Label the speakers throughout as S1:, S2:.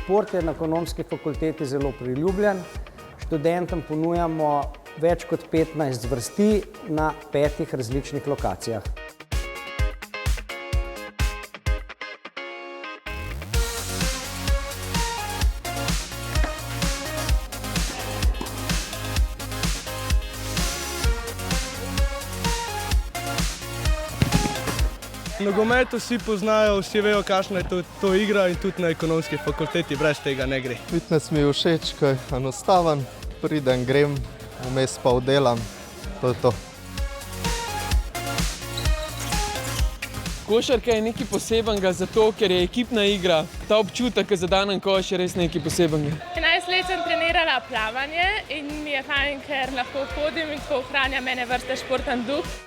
S1: Šport je na Ekonomski fakulteti zelo priljubljen. Študentom ponujamo več kot 15 zvrsti na 5 različnih lokacijah.
S2: Nogomet vsi poznajo, vsi vejo, kakšna je to igra in tudi na Ekonomski fakulteti brez tega ne gre.
S3: Fitness mi je všeč, ker je enostaven, pridem, grem, vmes pa oddelam, to je to.
S4: Košarka je nekaj posebenega zato, ker je ekipna igra. Ta občutek, ki zadanen koš, je res nekaj posebenega.
S5: 11 let sem trenirala plavanje in mi je fajn, ker lahko hodim in tako ohranja mene vrste športen duh.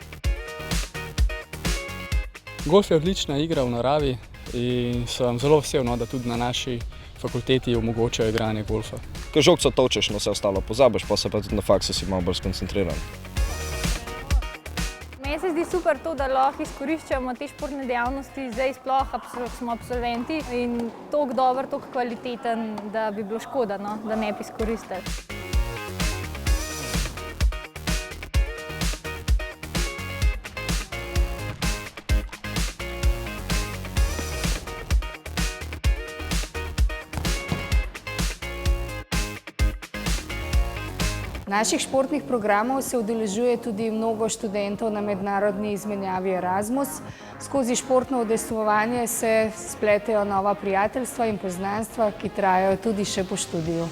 S6: Golf je odlična igra v naravi in sem zelo vesel, da tudi na naši fakulteti omogočajo igranje golfa.
S7: Ko žogco tolčeš, vse ostalo pozabiš, pa se pa tudi na faksu si malo bolj skoncentriran.
S8: Meni se zdi super to, da lahko izkoriščamo te športne dejavnosti, zdaj sploh smo absolventi in toliko dober, toliko kvaliteten, da bi bilo škoda, da ne bi izkoristili.
S9: Naših športnih programov se udeležuje tudi mnogo študentov na mednarodni izmenjavi Erasmus. Skozi športno udejstvovanje se spletejo nova prijateljstva in poznanstva, ki trajajo tudi še po študiju.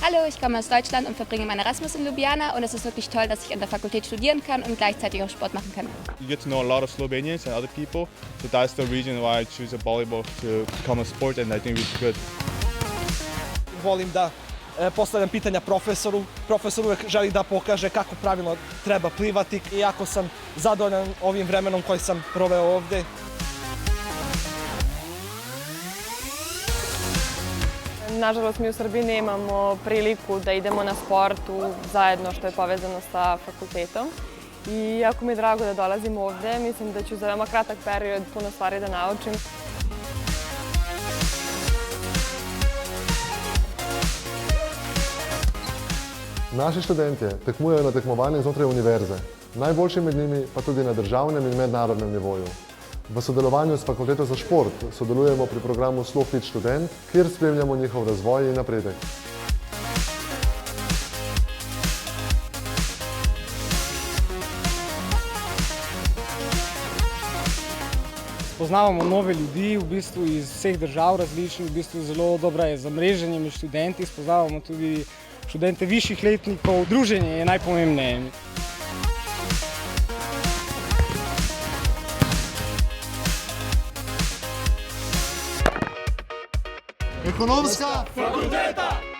S10: Hallo, ich komme aus Deutschland und verbringe meinen Erasmus in Ljubljana und es ist wirklich toll, dass ich an der Fakultät studieren kann und gleichzeitig auch Sport machen kann.
S11: You get to know a lot of Slovenians and other people, so that's the reason why I choose volleyball to become a sport and I think it's good.
S12: Volim da postavljam pitanja profesoru. Profesor uvek želi da pokaže kako pravilno treba plivati. Iako sam zadovoljan ovim vremenom koji sam proveo ovde.
S5: Nažalost, mi u Srbiji nemamo priliku da idemo na sport zajedno što je povezano sa fakultetom. I jako mi je drago da dolazim ovde, mislim da ću za veoma kratak period puno stvari da naučim.
S13: Naši študentje tekmujejo na tekmovanjih znotraj univerze, najboljši med njimi pa tudi na državnem in mednarodnem nivoju. V sodelovanju s Fakulteto za šport sodelujemo pri programu SLOfit študent, kjer spremljamo njihov razvoj in napredek.
S14: Spoznavamo nove ljudi, v bistvu iz vseh držav različnih, v bistvu zelo dobro je zamreženje med študenti, spoznavamo tudi študente višjih letnikov, druženje je najpomembnejše.
S15: Ekonomska fakulteta!